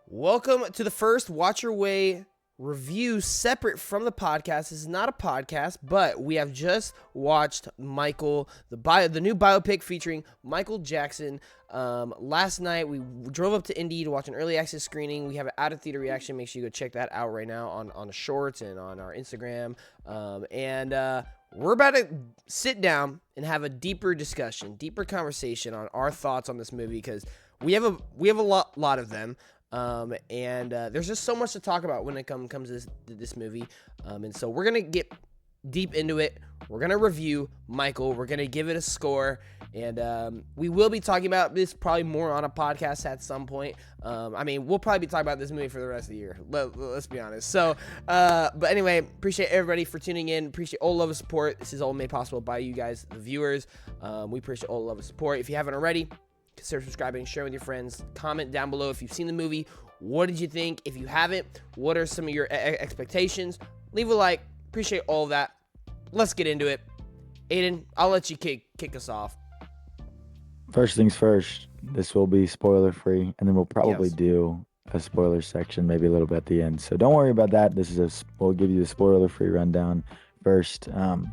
Welcome to the first Watch Your Way review separate from the podcast. This is not a podcast, but we have just watched Michael, the new biopic featuring Michael Jackson. Last night we drove up to Indy to watch an early access screening. We have an out of theater reaction. Make sure you go check that out right now on the shorts and on our Instagram. We're about to sit down and have a deeper discussion, deeper conversation on our thoughts on this movie, because we have a lot of them. There's just so much to talk about when it comes to this movie. And so we're going to get deep into it. We're going to review Michael. We're going to give it a score. And we will be talking about this probably more on a podcast at some point. We'll probably be talking about this movie for the rest of the year. Let's be honest. So, but anyway, appreciate everybody for tuning in. Appreciate all the love and support. This is all made possible by you guys, the viewers. We appreciate all the love and support. If you haven't already, consider subscribing, share with your friends, comment down below if you've seen the movie. What did you think? If you haven't, what are some of your expectations? Leave a like. Appreciate all of that. Let's get into it. Aiden, I'll let you kick us off. First things first, this will be spoiler free, and then we'll probably do a spoiler section maybe a little bit at the end. So don't worry about that. We'll give you the spoiler free rundown first. And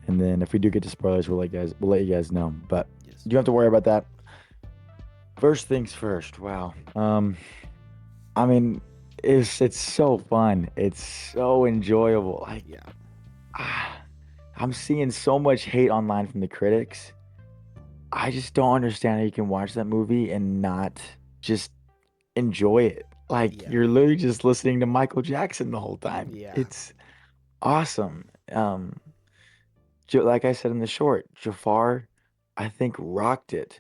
then if we do get to spoilers, we'll let you guys know. But you don't have to worry about that. First things first. Wow. It's so fun. It's so enjoyable. I'm seeing so much hate online from the critics. I just don't understand how you can watch that movie and not just enjoy it. You're literally just listening to Michael Jackson the whole time. Yeah. It's awesome. Like I said in the short, Jafar, I think, rocked it.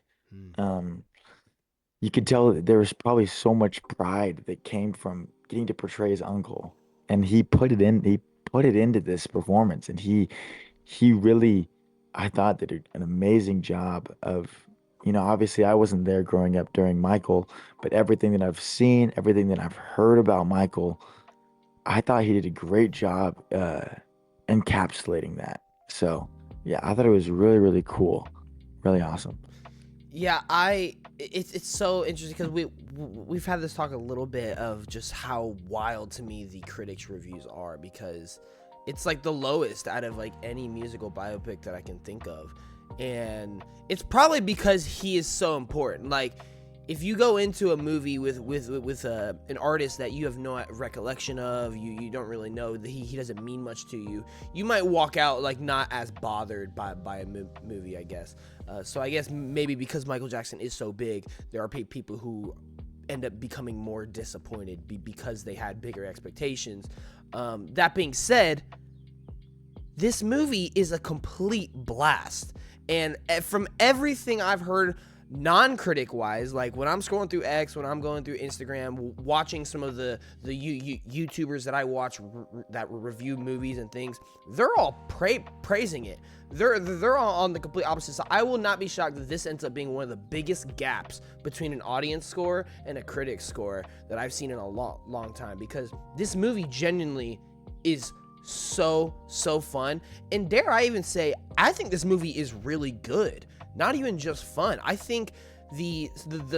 You could tell that there was probably so much pride that came from getting to portray his uncle, and he put it into this performance, and he really, I thought, did an amazing job of, obviously I wasn't there growing up during Michael, but everything that I've seen, everything that I've heard about Michael, I thought he did a great job encapsulating that. So yeah, I thought it was really, really cool, really awesome. Yeah, it's so interesting because we've had this talk a little bit of just how wild to me the critics' reviews are, because it's like the lowest out of like any musical biopic that I can think of, and it's probably because he is so important. Like, if you go into a movie with an artist that you have no recollection of, you don't really know, that he doesn't mean much to you, you might walk out like not as bothered by a movie, I guess. So I guess maybe because Michael Jackson is so big, there are people who end up becoming more disappointed because they had bigger expectations. That being said, this movie is a complete blast, and from everything I've heard non-critic wise, like when I'm scrolling through X, when I'm going through Instagram, watching some of the YouTubers that I watch that review movies and things, they're all praising it. They're all on the complete opposite side. I will not be shocked that this ends up being one of the biggest gaps between an audience score and a critic score that I've seen in a long time, because this movie genuinely is so fun, and dare I even say, I think this movie is really good. Not even just fun. I think the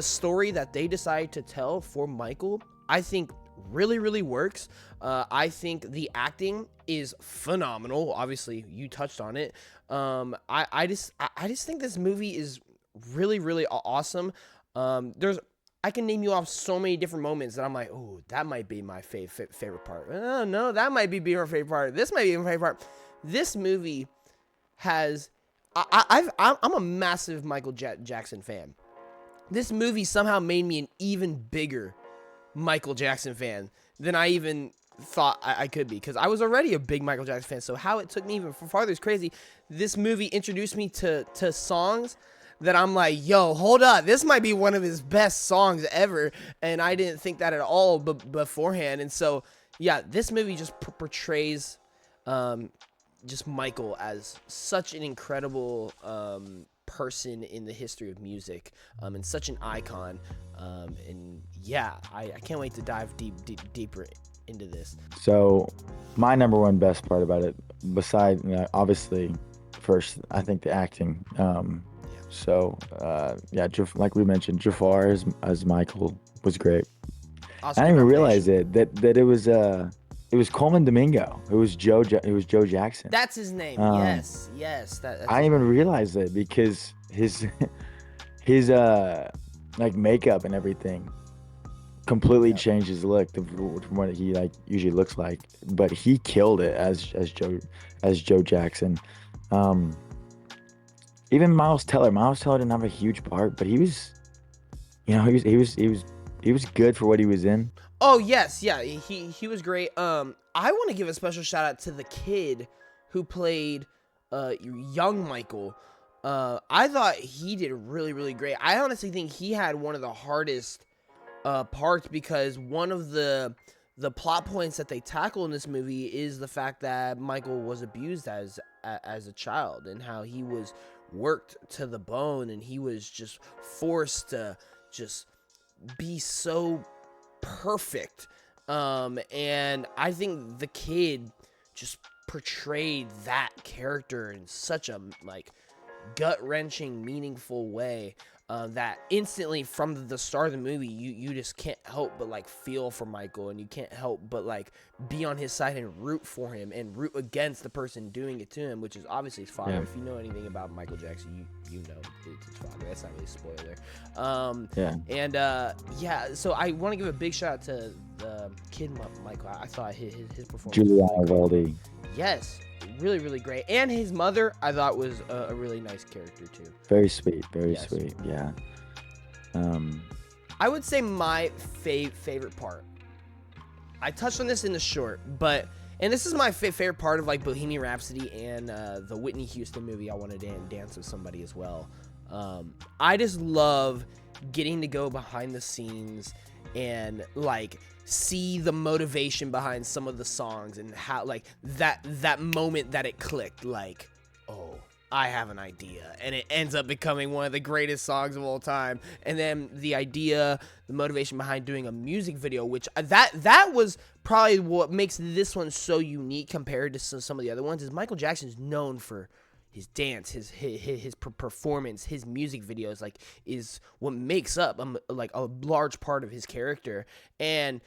story that they decide to tell for Michael, I think really works. I think the acting is phenomenal. Obviously, you touched on it. I just think this movie is really awesome. I can name you off so many different moments that I'm like, oh, that might be my favorite part. Oh, no, that might be my favorite part. This might be my favorite part. This movie has... I'm a massive Michael Jackson fan. This movie somehow made me an even bigger Michael Jackson fan than I even thought I could be, because I was already a big Michael Jackson fan. So how it took me even farther is crazy. This movie introduced me to songs that I'm like, yo, hold up, this might be one of his best songs ever, and I didn't think that at all beforehand. And so yeah, this movie just portrays just Michael as such an incredible person in the history of music, and such an icon. And yeah, I can't wait to dive deeper into this. So my number one best part about it, besides, obviously, first, I think the acting, So yeah, like we mentioned, Jafar as Michael was great. I Oscar didn't even realize nomination. that it was Coleman Domingo. It was Joe Jackson. That's his name. Um, Yes, yes, that's I his didn't even name. realize it because his like makeup and everything completely Yep. changed his look from what he like usually looks like. But he killed it as Joe Jackson. Um, Even Miles Teller. Miles Teller didn't have a huge part, but he was, you know, he was good for what he was in. Oh yes, yeah, he was great. I want to give a special shout out to the kid who played young Michael. I thought he did really great. I honestly think he had one of the hardest parts because one of the plot points that they tackle in this movie is the fact that Michael was abused as a child and how he was worked to the bone and he was just forced to just be so perfect. And I think the kid just portrayed that character in such a like gut wrenching, meaningful way. That instantly from the start of the movie, you just can't help but like feel for Michael, and you can't help but like be on his side and root for him and root against the person doing it to him, which is obviously his father. Yeah, If you know anything about Michael Jackson, you know it's his father. That's not really a spoiler. yeah. And yeah, so I want to give a big shout out to the kid Michael. I thought his performance was really Giuliano great. Valdi, Yes, really great. And his mother, I thought was a really nice character too. very sweet, very Yes, sweet. Yeah. Um, I would say my favorite part. I touched on this in the short, but and this is my favorite part of like Bohemian Rhapsody and the Whitney Houston movie. I Wanna Dance with Somebody as well. I just love getting to go behind the scenes and like see the motivation behind some of the songs and how like that moment that it clicked, like, oh, I have an idea, and it ends up becoming one of the greatest songs of all time. And then the idea, the motivation behind doing a music video, which that was probably what makes this one so unique compared to some of the other ones, is Michael Jackson's known for his dance, his performance, his music videos, like, is what makes up like a large part of his character. And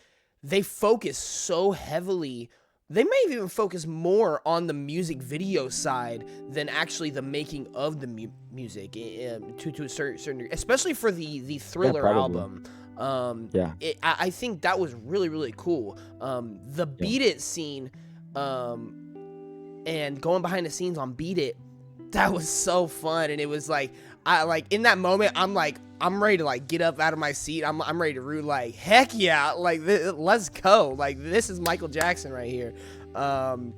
they focus so heavily. They may even focus more on the music video side than actually the making of the music to a certain degree, especially for the yeah, Thriller probably. album. Yeah, I think that was really cool. The yeah. Beat It scene, and going behind the scenes on Beat It, that was so fun. And it was like, I like in that moment, I'm ready to like get up out of my seat. I'm ready to root, like, heck yeah, like let's go, like this is Michael Jackson right here. And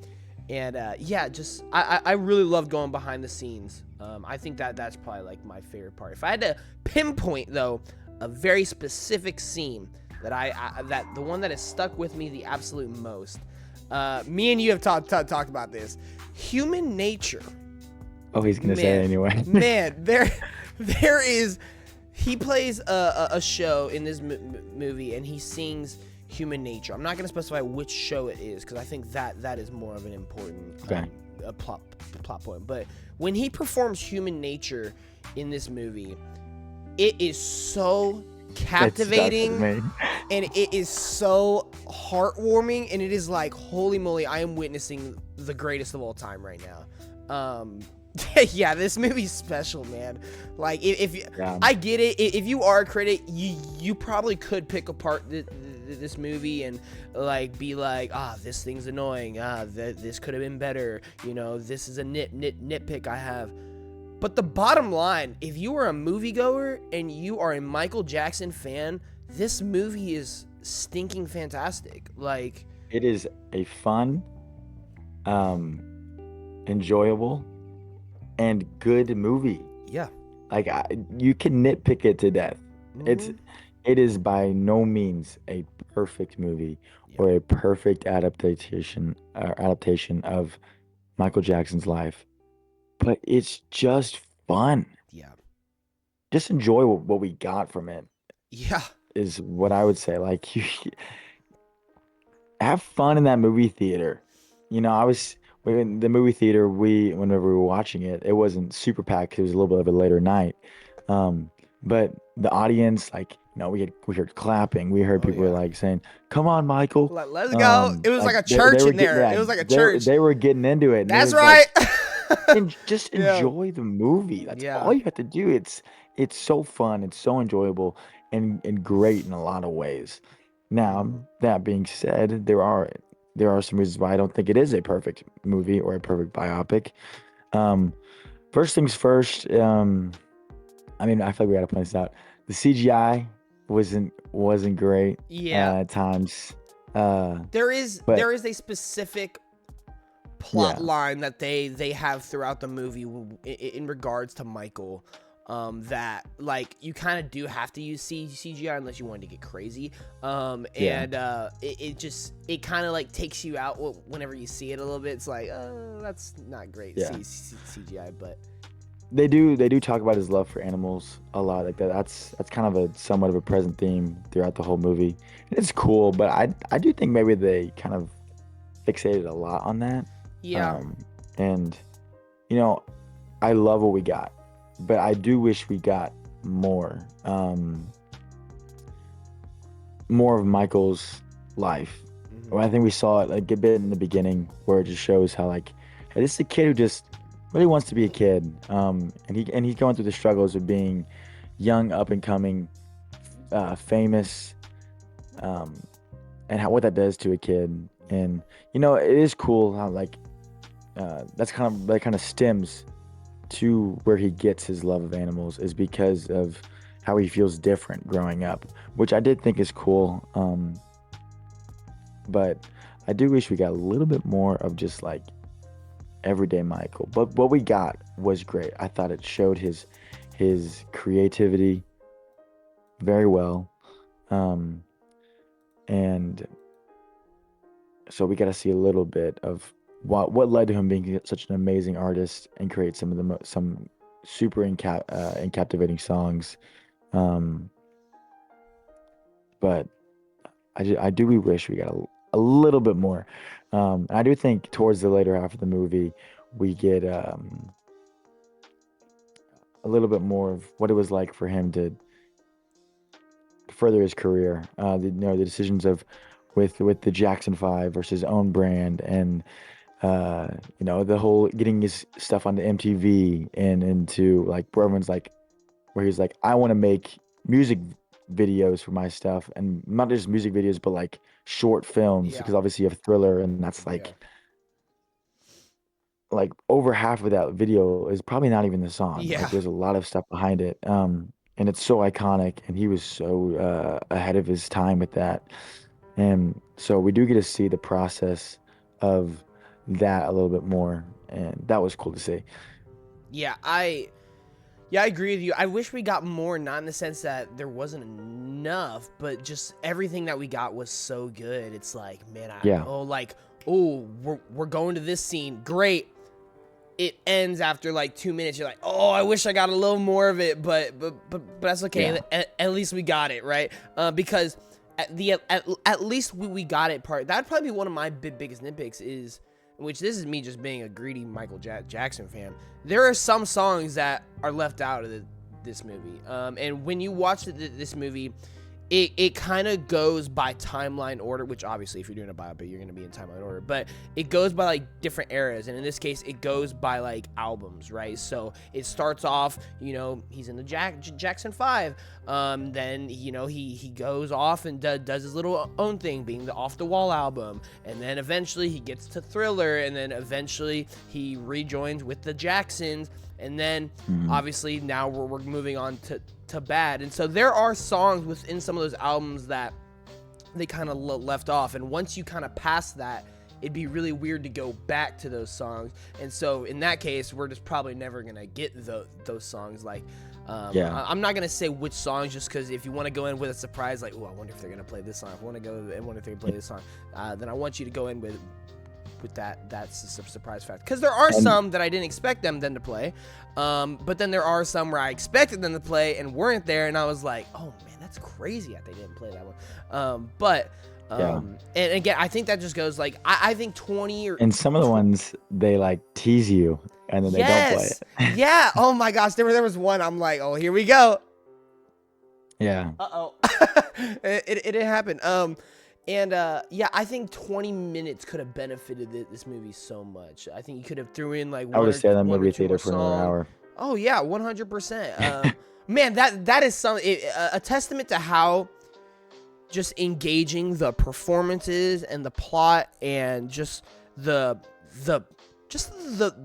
yeah, just I really loved going behind the scenes. I think that's probably like my favorite part. If I had to pinpoint though a very specific scene that that the one that has stuck with me the absolute most, me and you have talked about this, Human Nature. Oh, he's gonna say it Man, anyway. man, there is. He plays a show in this movie, and he sings Human Nature. I'm not going to specify which show it is because I think that is more of an important Okay. plot point. But when he performs Human Nature in this movie, it is so It stuck with captivating me. and it is so heartwarming, and it is like, holy moly, I am witnessing the greatest of all time right now. Yeah, this movie's special, man. Like, if Yeah. I get it, if you are a critic, you probably could pick apart this movie and like be like, this thing's annoying. This could have been better. You know, this is a nitpick I have. But the bottom line, if you are a moviegoer and you are a Michael Jackson fan, this movie is stinking fantastic. Like, It is a fun, um, enjoyable, and good movie. yeah. Like you can nitpick it to death. It's Hmm. it is by no means a perfect movie Yep. or a perfect adaptation of Michael Jackson's life, but it's just fun. Yeah. Just enjoy what we got from it Yeah. is what I would say. Like you have fun in that movie theater. You know, in the movie theater, whenever we were watching it, it wasn't super packed 'cause it was a little bit of a later night. Um, but the audience, like, we heard clapping, we heard Oh people were yeah. like saying, "Come on, Michael!" Let's go. It was Like like a they church were in getting, there. yeah, It was like a church. they were getting into it, and it That's was like, right. and just Yeah. enjoy the movie. That's Yeah. all you have to do. It's so fun, it's so enjoyable, and great in a lot of ways. Now, Mhm. that being said, there are some reasons why I don't think it is a perfect movie or a perfect biopic. Um, First things first, I mean, I feel like we gotta point this out. The CGI wasn't great Yeah. at times. Uh, There is but a specific plot yeah, line that they have throughout the movie in regards to Michael, that like you kind of do have to use CGI unless you want to get crazy, yeah, and it kind of like takes you out whenever you see it a little bit. It's like, oh, that's not great yeah. CGI, but They do talk about his love for animals a lot. Like that's kind of a somewhat of a present theme throughout the whole movie. And it's cool, but I do think maybe they kind of fixated a lot on that. yeah, Um, and you know, I love what we got, but I do wish we got more. More of Michael's life. hmm Well, I think we saw it like a bit in the beginning where it just shows how like, hey, this is a kid who just really wants to be a kid. And he's going through the struggles of being young, up and coming, famous, um, and what that does to a kid. And it is cool how like that kind of stems to where he gets his love of animals is because of how he feels different growing up, which I did think is cool. But I do wish we got a little bit more of just like everyday Michael. But what we got was great. I thought it showed his creativity very well. Um, and so we got to see a little bit of what led to him being such an amazing artist and create some of some super captivating songs. Um, but I do we wish we got a little bit more. And I do think towards the later half of the movie, we get a little bit more of what it was like for him to further his career. The decisions of with the Jackson Five versus his own brand, and the whole getting his stuff onto MTV and into like where everyone's like, where he's like, I want to make music videos for my stuff, and not just music videos, but like short films, yeah, because obviously you have Thriller, and that's yeah, like over half of that video is probably not even the song. Like yeah. there's a lot of stuff behind it. And it's so iconic, and he was so ahead of his time with that. And so we do get to see the process of that a little bit more, and that was cool to see. Yeah, I agree with you. I wish we got more, not in the sense that there wasn't enough, but just everything that we got was so good. It's like, man, Yeah, we're going to this scene. Great. It ends after like 2 minutes. You're like, oh, I wish I got a little more of it, but that's okay. yeah, At least we got it, right? Because at least we got it part. That'd probably be one of my biggest nitpicks is, which this is me just being a greedy Michael Jackson fan. There are some songs that are left out of this movie. And when you watch this movie, it kind of goes by timeline order, which obviously if you're doing a biopic, you're going to be in timeline order, but it goes by like different eras. And in this case, it goes by like albums, right? So it starts off, he's in the Jackson 5. Then, he goes off and does his little own thing, being the Off the Wall album. And then eventually he gets to Thriller. And then eventually he rejoins with the Jacksons. And then hmm obviously now we're moving on to Bad. And so there are songs within some of those albums that they kind of left off. And once you kind of pass that, it'd be really weird to go back to those songs. And so in that case, we're just probably never going to get those songs. Like, yeah. I'm not going to say which songs, just because if you want to go in with a surprise, like, oh, I wonder if they're going to play this song. If I want to go and wonder if they're going to play this song, then I want you to go in with that's a surprise fact, because there are And some that I didn't expect them then to play, but then there are some where I expected them to play and weren't there, and I was like, oh man, that's crazy that they didn't play that one. But Yeah. And again, I think that just goes like I think 20 or And some of the ones they like tease you and then they don't play yes, it. yeah. Oh my gosh, there was one. I'm like, oh, here we go. Yeah. Uh-oh. it didn't happen. Yeah, I think 20 minutes could have benefited this movie so much. I think you could have threw in like I would have stayed in the one or movie two more theater for another songs. hour. Oh yeah, 100%. Man, that is a testament to how just engaging the performances and the plot and just the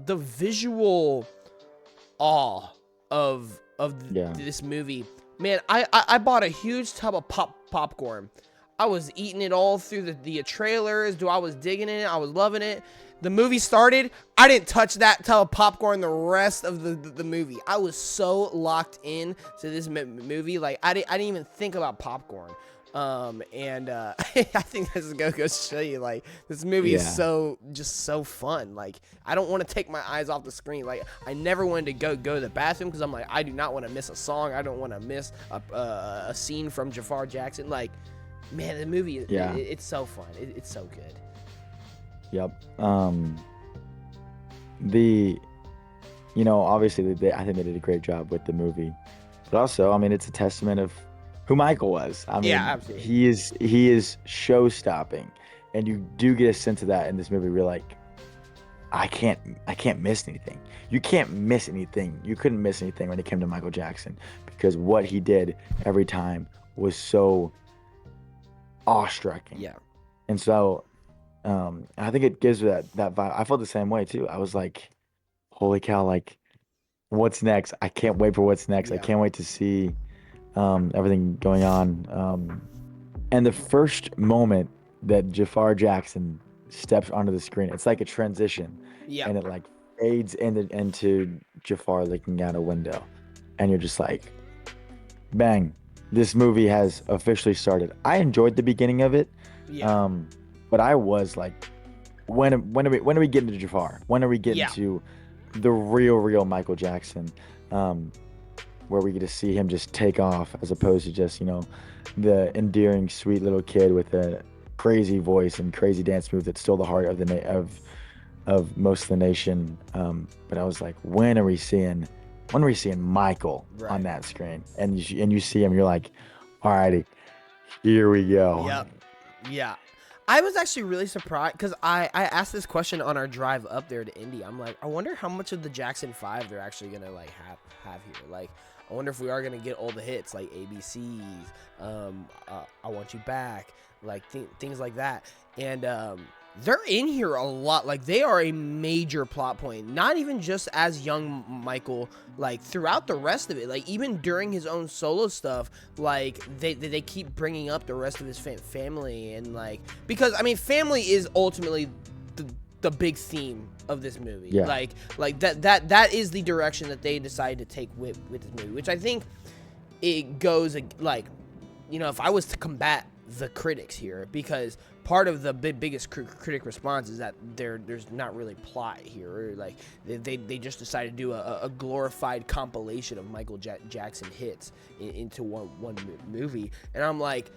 visual awe of Yeah. this movie. Man, I bought a huge tub of popcorn. I was eating it all through the trailers. I was digging it. I was loving it. The movie started. I didn't touch that tub of popcorn the rest of the movie. I was so locked in to this movie. Like I didn't even think about popcorn. I think this is gonna go show you like this movie is so fun. Like I don't want to take my eyes off the screen. Like I never wanted to go to the bathroom because I'm like I do not want to miss a song. I don't want to miss a scene from Jafar Jackson. Like man, the movie it's so fun. It's so good. Yep. Obviously I think they did a great job with the movie, but also I mean it's a testament of who Michael was. I mean, Yeah, absolutely. he is show stopping, and you do get a sense of that in this movie. You're like, I can't miss anything. You can't miss anything. You couldn't miss anything when it came to Michael Jackson because what he did every time was so awe-striking. Yeah. And so, I think it gives that vibe. I felt the same way too. I was like, holy cow! Like, what's next? I can't wait for what's next. Yeah. I can't wait to see everything going on. And the first moment that Jafar Jackson steps onto the screen, it's like a transition. Yeah. And it like fades into Jafar looking out a window. And you're just like, bang, this movie has officially started. I enjoyed the beginning of it. Yeah. But I was like, when are we getting to Jafar? When are we getting to the real Michael Jackson? Where we get to see him just take off as opposed to just, the endearing, sweet little kid with a crazy voice and crazy dance moves that stole the heart of most of the nation. But I was like, when are we seeing Michael on that screen? And you see him, you're like, alrighty, here we go. Yep. Yeah. I was actually really surprised because I asked this question on our drive up there to Indy. I'm like, I wonder how much of the Jackson 5 they're actually gonna like have here. Like, I wonder if we are gonna get all the hits like ABCs, I Want You Back, like things like that. And they're in here a lot. Like they are a major plot point. Not even just as young Michael, like throughout the rest of it. Like even during his own solo stuff, like they keep bringing up the rest of his family and like because I mean family is ultimately the big theme of this movie. Yeah. Like that is the direction that they decided to take with this movie, which I think it goes like, if I was to combat the critics here, because part of the biggest critic response is that there's not really plot here, or like they just decided to do a glorified compilation of Michael Jackson hits into one movie, and I'm like,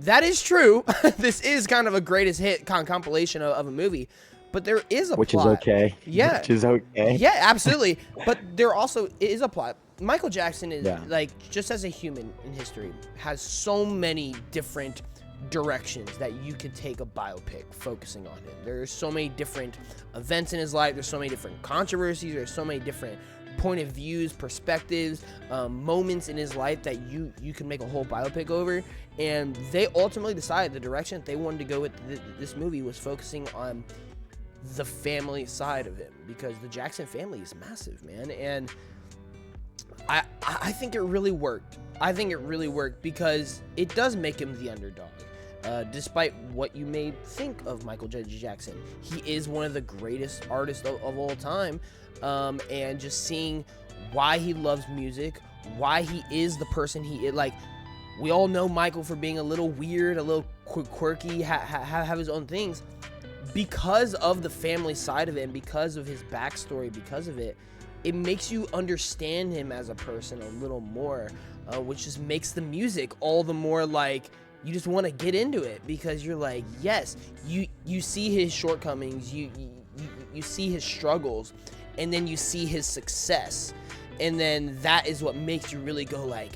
that is true. This is kind of a greatest hit compilation of a movie, but there is a which plot. is okay. Yeah, which is okay. Yeah, absolutely. But there also is a plot. Michael Jackson is like, just as a human in history, has so many different directions that you could take a biopic focusing on him. There's so many different events in his life. There's so many different controversies. There's so many different point of views, perspectives, moments in his life that you can make a whole biopic over. And they ultimately decided the direction that they wanted to go with this movie was focusing on the family side of him, because the Jackson family is massive, man. And I think it really worked. I think it really worked because it does make him the underdog. Despite what you may think of Michael Jackson, he is one of the greatest artists of all time. And just seeing why he loves music, why he is the person he is. Like, we all know Michael for being a little weird, a little quirky, have his own things. Because of the family side of it and because of his backstory, because of it, it makes you understand him as a person a little more, which just makes the music all the more like you just want to get into it because you're like, yes, you see his shortcomings, you see his struggles, and then you see his success, and then that is what makes you really go like,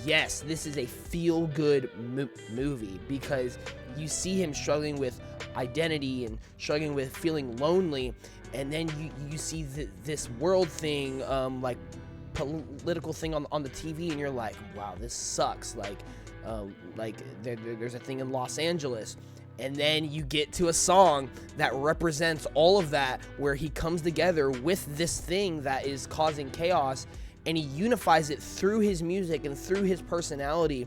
yes, this is a feel-good movie, because you see him struggling with identity and struggling with feeling lonely, and then you see this world thing, like political thing on the TV, and you're like, wow, this sucks. Like there's a thing in Los Angeles, and then you get to a song that represents all of that, where he comes together with this thing that is causing chaos, and he unifies it through his music and through his personality.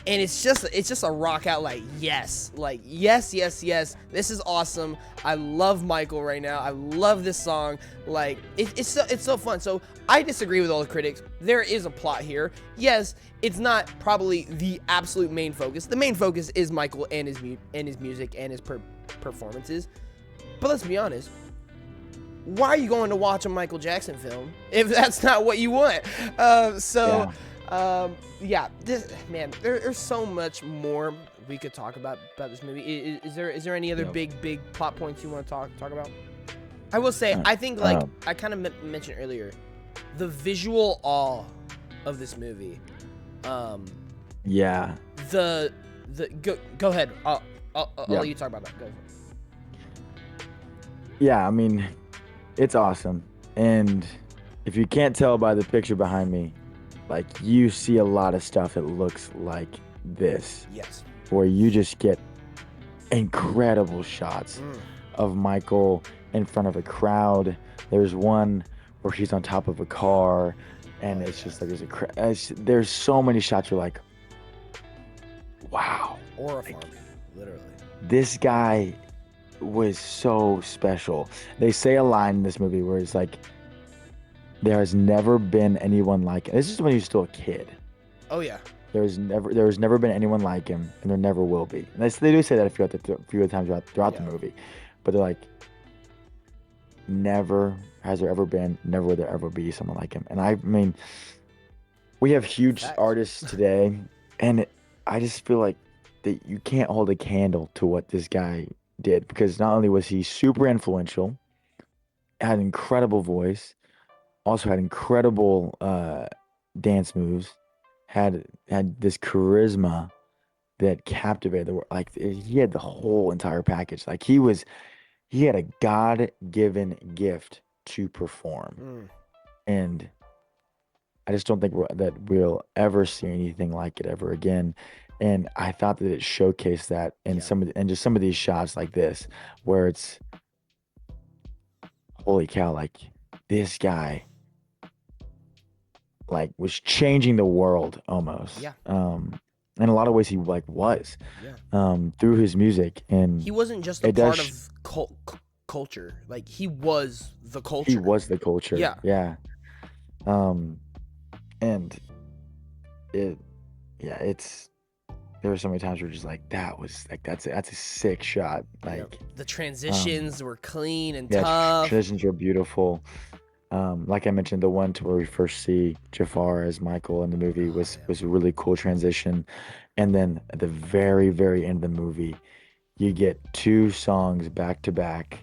And it's just a rock out, like, yes, this is awesome. I love Michael right now. I love this song. Like, it's so fun. So I disagree with all the critics. There is a plot here. Yes, it's not probably the absolute main focus. The main focus is Michael and his music and his performances. But let's be honest. Why are you going to watch a Michael Jackson film if that's not what you want? There's so much more we could talk about this movie. Is there any other big plot points you want to talk about? I will say, I think, like, I kind of mentioned earlier, the visual awe of this movie. Go ahead. I'll let you talk about that. Go. Yeah, I mean, it's awesome. And if you can't tell by the picture behind me, like, you see a lot of stuff that looks like this. Yes. Where you just get incredible shots of Michael in front of a crowd. There's one where she's on top of a car, and it's just like there's so many shots you're like, wow. Or a farm, literally. This guy was so special. They say a line in this movie where it's like, there has never been anyone like him. This is when he was still a kid. Oh yeah. There has never been anyone like him, and there never will be. And they do say that a few times throughout the movie, but they're like, never has there ever been, never will there ever be someone like him. And I mean, we have huge artists today, and I just feel like that you can't hold a candle to what this guy did, because not only was he super influential, had an incredible voice, also had incredible dance moves, had this charisma that captivated the world. Like, he had the whole entire package. Like, he had a God-given gift to perform. And I just don't think that we'll ever see anything like it ever again. And I thought that it showcased that in just some of these shots like this, where it's, holy cow, like, this guy, like, was changing the world almost. In a lot of ways he was through his music. And he wasn't just a part of culture. Like, he was the culture. He was the culture. Yeah. And it's, there were so many times where just like, that was like, that's a sick shot. Like, the transitions were clean and tough. Transitions were beautiful. Like I mentioned, the one to where we first see Jafar as Michael in the movie was a really cool transition. And then at the very, very end of the movie, you get two songs back to back,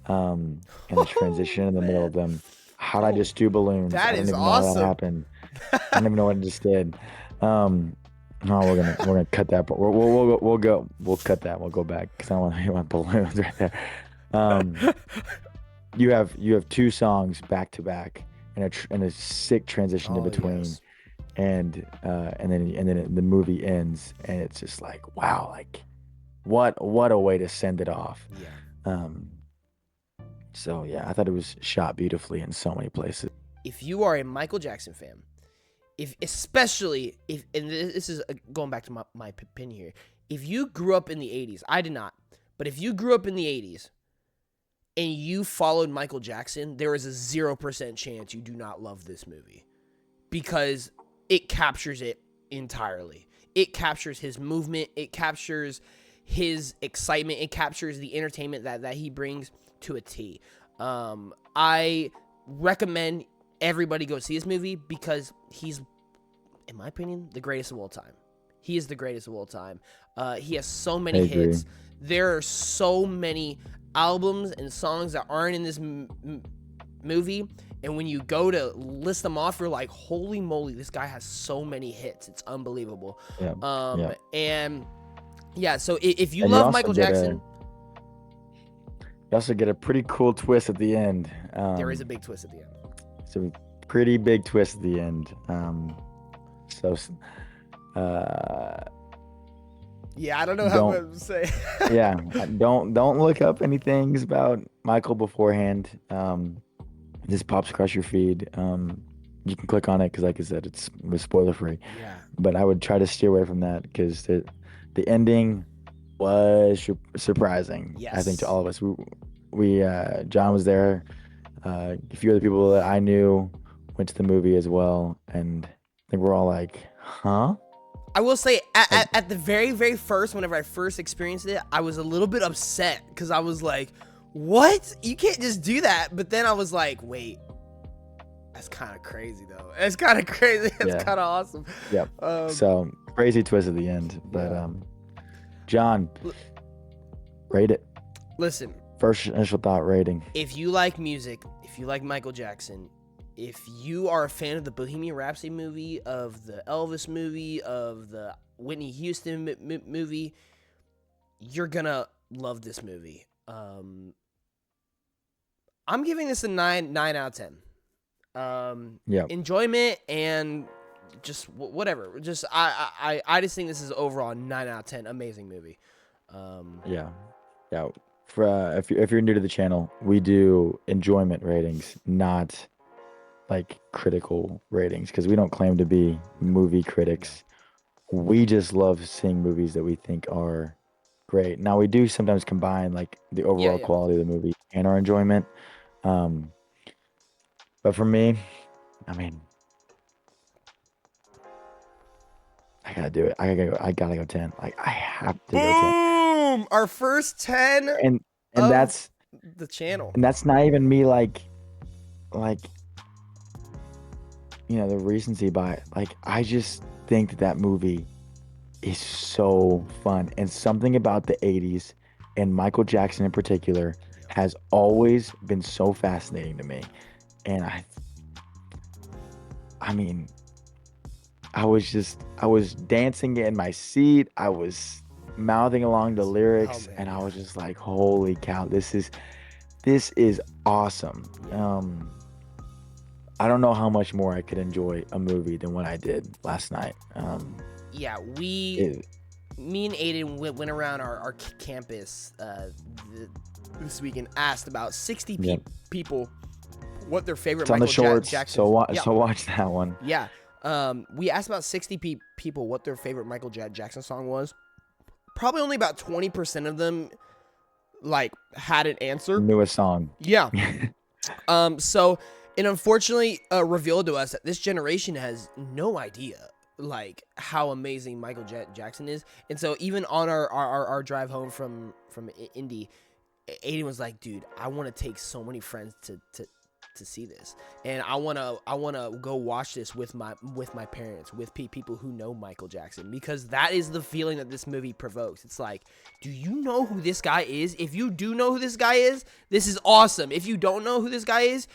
and the transition in the middle of them. How'd I Just Do Balloons? That I don't is even awesome. know how that happened. I don't even know what I just did. No, we're gonna cut that. But we'll cut that. We'll go back because I don't want to hear my balloons right there. You have two songs back to back and a sick transition in between, and then the movie ends, and it's just like, wow, like, what a way to send it off. So yeah, I thought it was shot beautifully in so many places. If you are a Michael Jackson fan, especially if, and this is going back to my opinion here, if you grew up in the 80s, I did not, but if you grew up in the 80s and you followed Michael Jackson, there is a 0% chance you do not love this movie, because it captures it entirely. It captures his movement. It captures his excitement. It captures the entertainment that he brings to a T. I recommend everybody go see this movie because he's, in my opinion, the greatest of all time. He is the greatest of all time. He has so I many agree. hits. There are so many albums and songs that aren't in this movie, and when you go to list them off, you're like, holy moly, this guy has so many hits. It's unbelievable. Yeah, yeah. And yeah, so if you And you love also Michael get Jackson, a pretty cool twist at the end. there is a big twist at the end. It's a pretty big twist at the end. So Yeah, I don't know how don't to say. yeah, don't look up any things about Michael beforehand. Just pops across your feed. You can click on it because, like I said, it was spoiler free. Yeah. But I would try to steer away from that because the ending was surprising. I think to Yes. all of us. We John was there. A few other people that I knew went to the movie as well, and I think we're all like, "Huh?" I will say Like, at the very, very first, whenever I first experienced it, I was a little bit upset because I was like, what? You can't just do that. But then I was like, wait, that's kind of crazy though. It's kind of crazy. It's yeah, kind of awesome. yeah. So crazy twist at the end, but Yeah. John, rate it. Listen, First initial thought rating. if you like music, if you like Michael Jackson, if you are a fan of the Bohemian Rhapsody movie, of the Elvis movie, of the Whitney Houston movie, you're gonna love this movie. I'm giving this a 9 out of 10. Yeah, Enjoyment and just whatever. Just I just think this is overall a 9 out of 10. Amazing movie. yeah, yeah. For if you're new to the channel, we do enjoyment ratings, not like critical ratings, because we don't claim to be movie critics. We just love seeing movies that we think are great. Now we do sometimes combine like the Yeah, overall yeah. quality of the movie and our enjoyment. Um, but for me, I mean, I gotta do it. I gotta go 10. Like I have to go 10. Boom! Our first 10 And and of that's the channel. and that's not even me like the recency bias. Like I just think that movie is so fun, and something about the 80s and Michael Jackson in particular has always been so fascinating to me. And I mean, I was dancing in my seat. I was mouthing along the lyrics, man, and I yeah. was just like, "Holy cow, this is awesome." I don't know how much more I could enjoy a movie than what I did last night. Yeah, It, me and Aiden went around our campus this week and asked about 60 yeah, people what their favorite it's on the Michael shorts, Jackson. so Yeah, so watch that one. yeah. We asked about 60 people what their favorite Michael Jackson song was. Probably only about 20% of them like had an answer. Newest song. Yeah. So it unfortunately revealed to us that this generation has no idea like how amazing Michael Jackson is. And so even on our drive home from Indy, Aiden was like, dude, I want to take so many friends to see this, and I wanna go watch this with my parents, with people who know Michael Jackson, because that is the feeling that this movie provokes. It's like, do you know who this guy is? If you do know who this guy is, this is awesome. If you don't know who this guy is,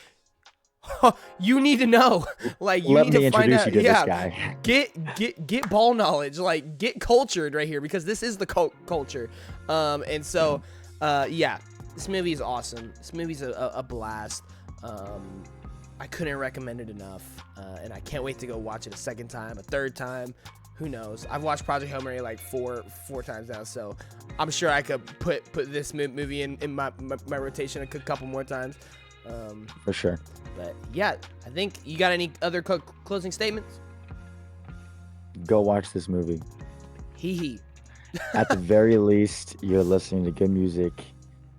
you need to know. Like, you Let need me to find introduce out. you to Yeah, this guy. get ball knowledge. Like, get cultured right here, because this is the culture. And so, yeah, this movie is awesome. This movie's a blast. I couldn't recommend it enough, and I can't wait to go watch it a second time, a third time. Who knows? I've watched Project Hail Mary like four times now, so I'm sure I could put this movie in my rotation a couple more times. For sure. But yeah, I think you got any other closing statements? Go watch this movie. Hee. At the very least, you're listening to good music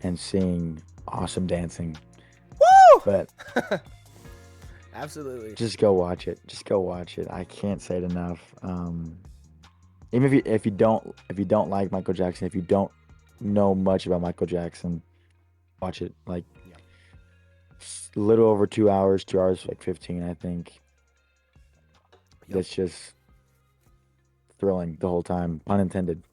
and seeing awesome dancing. Woo! But Absolutely. just go watch it. Just go watch it. I can't say it enough. Even if you don't like Michael Jackson, if you don't know much about Michael Jackson, watch it. Like a little over 2 hours, 2 hours like 15, I think. Yep. That's just thrilling the whole time, pun intended.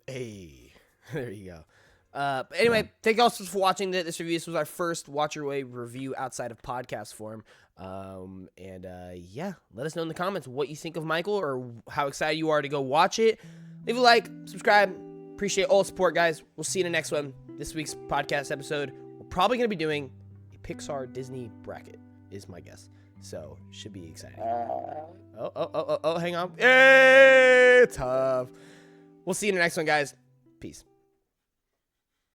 Hey, there you go. But Yeah. anyway, thank you all for watching this review. This was our first Watch Your Way review outside of podcast form. Yeah, let us know in the comments what you think of Michael or how excited you are to go watch it. Leave a like, subscribe. Appreciate all the support, guys. We'll see you in the next one. This week's podcast episode, we're probably going to be doing a Pixar Disney bracket, is my guess. So, should be exciting. Oh, hang on. Hey, tough. We'll see you in the next one, guys. Peace.